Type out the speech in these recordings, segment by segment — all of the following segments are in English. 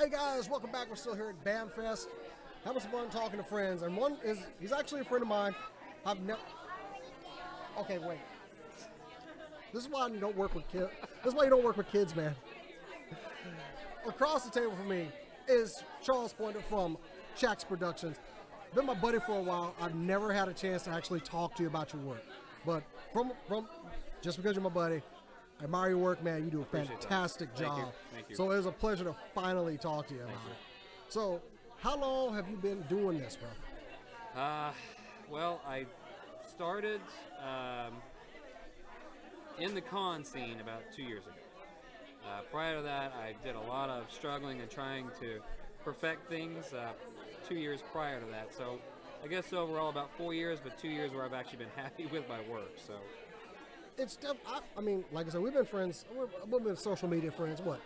Hey guys, welcome back. We're still here at BAMfest. Having some fun talking to friends. And he's actually a friend of mine. I've never. Okay, wait. This is why you don't work with kids. This is why you don't work with kids, man. Across the table from me is Charles Pointer from Chaks Productions. Been my buddy for a while. I've never had a chance to actually talk to you about your work. But from just because you're my buddy, I admire your work, man. You do a fantastic job. Thank you. So it was a pleasure to finally talk to you about it. So, how long have you been doing this, bro? Well, I started in the con scene about 2 years ago. Prior to that, I did a lot of struggling and trying to perfect things 2 years prior to that. So, I guess overall about 4 years, but 2 years where I've actually been happy with my work. So. It's I mean, like I said, we've been friends. We've been social media friends. What,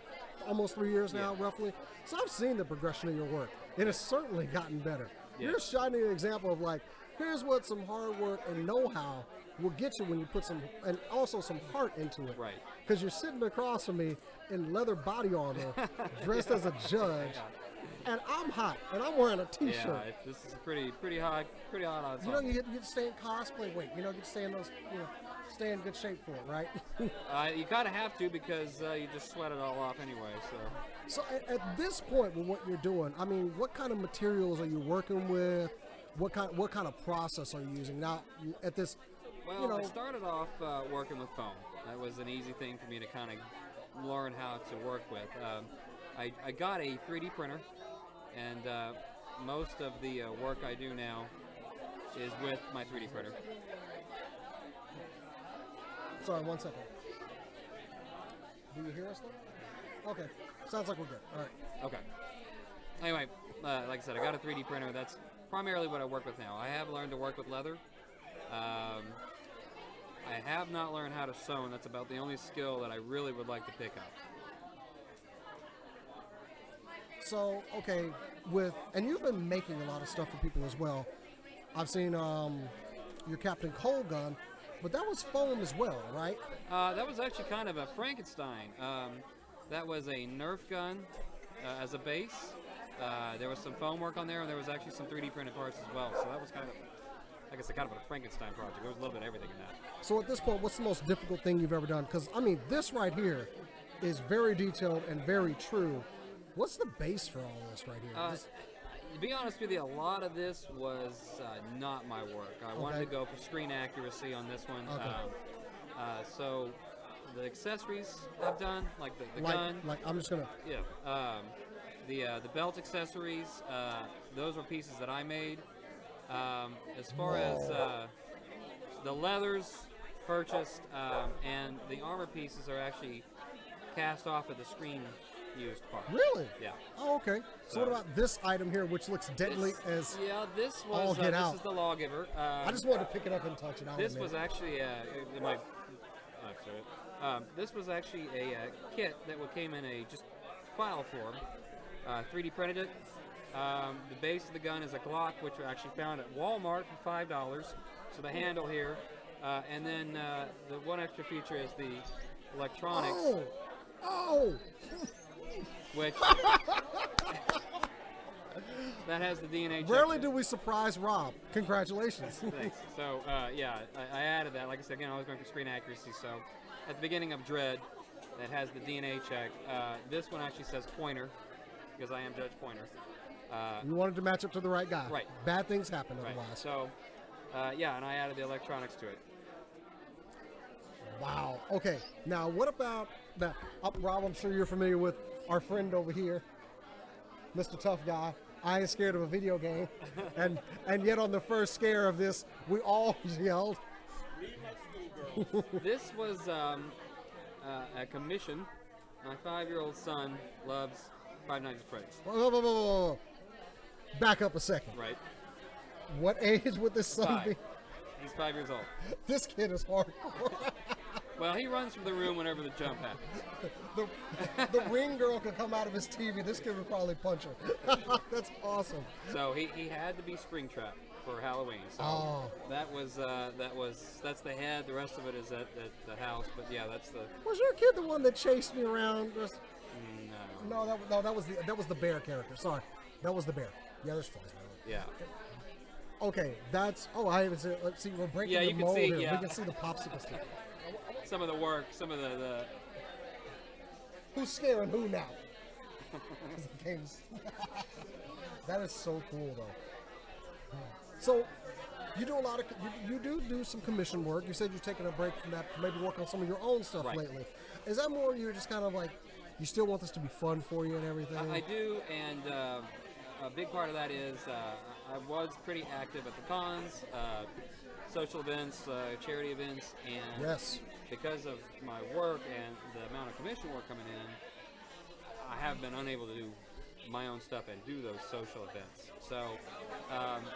almost 3 years now, roughly. So I've seen the progression of your work. It has certainly gotten better. Yeah. You're a shining example of like, here's what some hard work and know-how will get you when you put some, and also some heart into it. Right. Because you're sitting across from me in leather body armor, dressed as a judge, and I'm hot, and I'm wearing a T-shirt. Yeah, this is pretty hot outside. You know, you get to stay in cosplay. Wait, you know, get to stay in those, stay in good shape for it, right? You kind of have to because you just sweat it all off anyway. So at this point with what you're doing, I mean, what kind of materials are you working with? What kind of process are you using now? At this, well, I started off working with foam. That was an easy thing for me to kind of learn how to work with. I got a 3D printer, and most of the work I do now is with my 3D printer. Sorry, 1 second. Do you hear us though? Okay, sounds like we're good. All right. Okay. Anyway, like I said, I got a 3D printer. That's primarily what I work with now. I have learned to work with leather. I have not learned how to sew, and that's about the only skill that I really would like to pick up. So, okay, and you've been making a lot of stuff for people as well. I've seen your Captain Cold gun, but that was foam as well, right? That was actually kind of a Frankenstein. That was a Nerf gun as a base. There was some foam work on there, and there was actually some 3D printed parts as well. So that was kind of, like I said, kind of a Frankenstein project. There was a little bit of everything in that. So at this point, what's the most difficult thing you've ever done? Because, I mean, this right here is very detailed and very true. What's the base for all this right here? To be honest with you, a lot of this was not my work. I wanted to go for screen accuracy on this one. Okay. So the accessories I've done, like the gun. Like, I'm just going to... Yeah. The belt accessories, those were pieces that I made. As far as the leathers purchased, and the armor pieces are actually cast off of the screen used part. Really? Yeah. Oh, okay. So what about this item here, which looks deadly as this was all get out? This is the Lawgiver. I just wanted to pick it up and touch it. This was actually this was actually a kit that came in a just file form. 3D printed it. The base of the gun is a Glock, which I actually found at Walmart for $5. So the handle here, and then the one extra feature is the electronics. Oh! Which that has the DNA check. Rarely do we surprise Rob. Congratulations. Thanks. So yeah, I added that. Like I said, again, I was going for screen accuracy. So at the beginning of Dread, that has the DNA check. This one actually says Pointer because I am Judge Pointer. You wanted to match up to the right guy. Right. Bad things happen otherwise. Right. So yeah, and I added the electronics to it. Wow. Okay. Now, what about that? Rob, I'm sure you're familiar with our friend over here, Mr. Tough Guy. I ain't scared of a video game. and yet on the first scare of this, we all yelled. This was a commission. My 5-year-old son loves Five Nights at Freddy's. Whoa. Back up a second. Right. What age would this son 5. be? He's 5 years old. This kid is hardcore. Well, he runs from the room whenever the jump happens. The ring girl could come out of his TV. This kid would probably punch her. That's awesome. So he had to be Springtrap for Halloween. So that's the head. The rest of it is at the house. But yeah, that's the. Was your kid the one that chased me around? No. that was the bear character. Sorry, that was the bear. Yeah, there's flies. Yeah. Okay, that's. Oh, I haven't seen. Let's see. We're breaking Yeah, the you can mold see, here. yeah. We can see the popsicle stick. Some of the work, some of the Who's scaring who now? 'Cause the game's- that is so cool, though. So, you do a lot of you do some commission work. You said you're taking a break from that, maybe work on some of your own stuff Right. lately. Is that more you're just kind of like you still want this to be fun for you and everything? I do, and a big part of that is I was pretty active at the cons, social events, charity events, and Yes. because of my work and the amount of commission work coming in, I have been unable to do my own stuff and do those social events. So,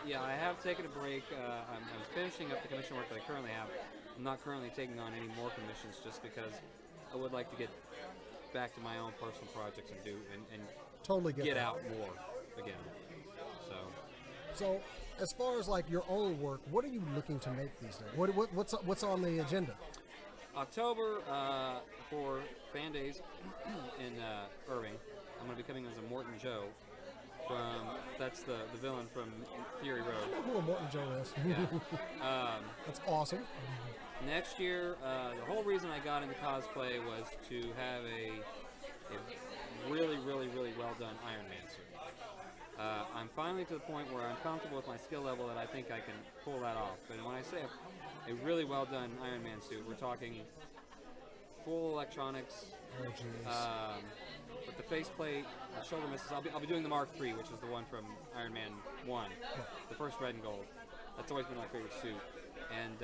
yeah, I have taken a break. I'm finishing up the commission work that I currently have. I'm not currently taking on any more commissions just because I would like to get back to my own personal projects and do and Totally get that. out more again. So, as far as like your own work, what are you looking to make these days? What's on the agenda? October for fan days in Irving, I'm going to be coming as a Morton Joe that's the villain from Fury I Road. know who a Morton Joe is. Yeah. That's awesome. Next year, the whole reason I got into cosplay was to have a really, really, really well done Iron Man suit. I'm finally to the point where I'm comfortable with my skill level that I think I can pull that off. And when I say a really well done Iron Man suit, we're talking full electronics, Oh jeez. with the faceplate, shoulder misses. I'll be doing the Mark III, which is the one from Iron Man 1, the first red and gold. That's always been my favorite suit. And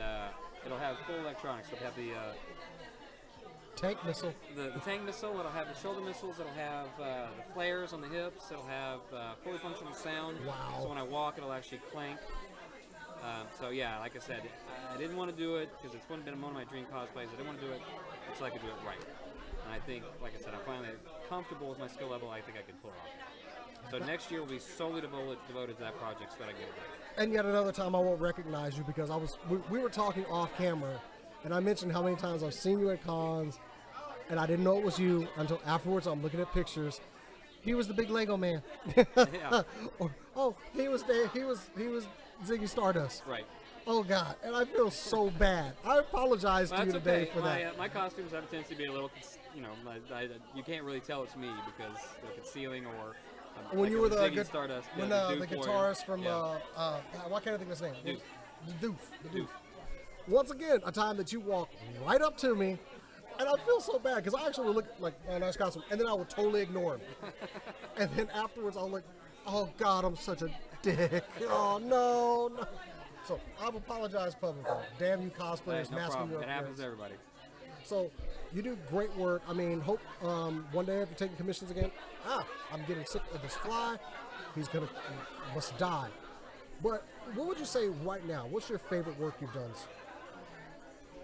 it'll have full electronics. It'll have the Tank missile. the tank missile, it'll have the shoulder missiles, it'll have the flares on the hips, it'll have fully functional sound. Wow. So when I walk, it'll actually clank. So yeah, like I said, I didn't want to do it because it's been one of my dream cosplays. I didn't want to do it until I could do it right. And I think, like I said, I'm finally comfortable with my skill level. I think I can pull it off. So next year will be solely devoted to that project so that I get it right. And yet another time I won't recognize you because we were talking off camera, and I mentioned how many times I've seen you at cons, and I didn't know it was you until afterwards. I'm looking at pictures. He was the big Lego man. Yeah. Oh, he was there. He was Ziggy Stardust. Right. Oh God, and I feel so bad. I apologize to you That's today okay. for that. My costumes have a tendency to be a little, you can't really tell it's me because they're concealing or. When like you were the Ziggy good, Stardust, when the the Doof guitarist warrior. from Yeah. why can't I think of his name? Doof. The Doof. Once again, a time that you walk right up to me, and I feel so bad because I actually would look like a nice costume, and then I would totally ignore him, and then afterwards I'll look, oh God, I'm such a dick. Oh no. So I've apologized publicly. Damn you cosplayers, No masking problem. your It happens appearance. to everybody. So you do great work. I mean, hope one day after taking commissions again, I'm getting sick of this fly. He's must die. But what would you say right now? What's your favorite work you've done?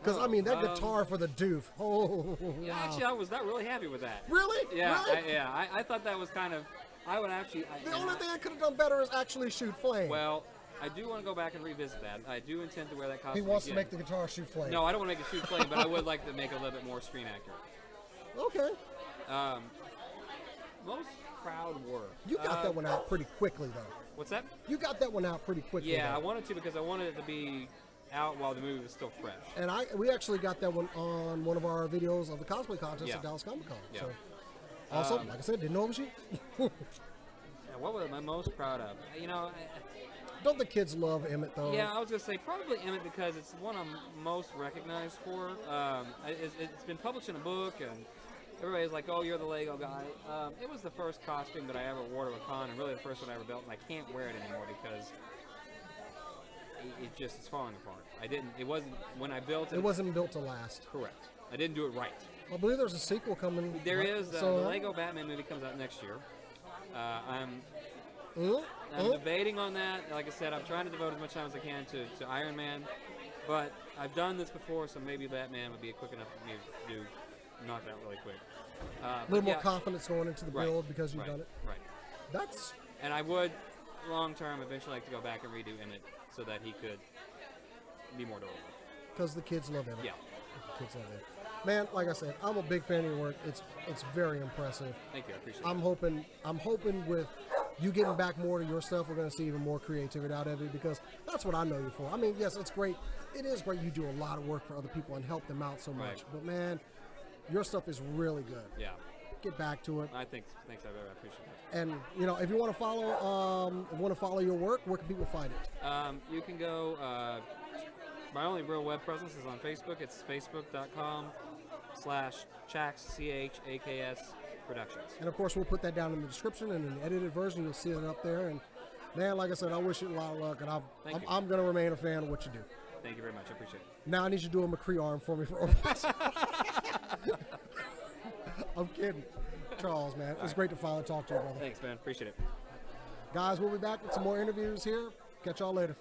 Because I mean, that guitar for the Doof. Oh, Yeah, wow. actually, I was not really happy with that. Really? Yeah, Really? I thought that was kind of. I would actually. The only thing I could have done better is actually shoot flame. Well, I do want to go back and revisit that. I do intend to wear that he costume wants to again. make the guitar shoot flame. No, I don't want to make it shoot flame, but I would like to make it a little bit more screen accurate. Okay. Most proud work. You got that one out pretty quickly, though. What's that? You got that one out pretty quickly. Yeah, I though. wanted to because I wanted it to be out while the movie was still fresh. And we actually got that one on one of our videos of the cosplay contest Yeah. at Dallas Comic Con. Yeah. So, also, like I said, didn't know it was you. Yeah, what was I most proud of? Don't the kids love Emmett though? Yeah, I was gonna say probably Emmett because it's the one I'm most recognized for. It's been published in a book, and everybody's like, "Oh, you're the Lego guy." It was the first costume that I ever wore to a con, and really the first one I ever built, and I can't wear it anymore because it's falling apart. It wasn't when I built it. It wasn't built to last. Correct. I didn't do it right. I believe there's a sequel coming. There right? is the Lego Batman movie comes out next year. I'm debating on that. Like I said, I'm trying to devote as much time as I can to Iron Man, but I've done this before, so maybe Batman would be quick enough for me to knock that really quick. A little more confidence going into the build because you've done it. Right. That's. And I would, long term, eventually like to go back and redo Emmett so that he could be more durable. Because the kids love Emmett. Yeah. Kicks out there. Man, like I said, I'm a big fan of your work. It's very impressive. Thank you. I appreciate it. I'm hoping with you getting back more to your stuff, we're going to see even more creativity out of you, because that's what I know you for. I mean, yes, it's great. It is great you do a lot of work for other people and help them out so much. Right. But man, your stuff is really good. Yeah. Get back to it. Thanks. I appreciate that. And if you want to follow your work, where can people find it? You can go. My only real web presence is on Facebook. It's facebook.com/Chaks CHAKS Productions. And of course, we'll put that down in the description, and in the edited version, you'll see it up there. And man, like I said, I wish you a lot of luck, and I'm going to remain a fan of what you do. Thank you very much. I appreciate it. Now I need you to do a McCree arm for me for I'm kidding. Charles, man. It's great to finally talk to you, brother. Thanks, man. Appreciate it. Guys, we'll be back with some more interviews here. Catch y'all later.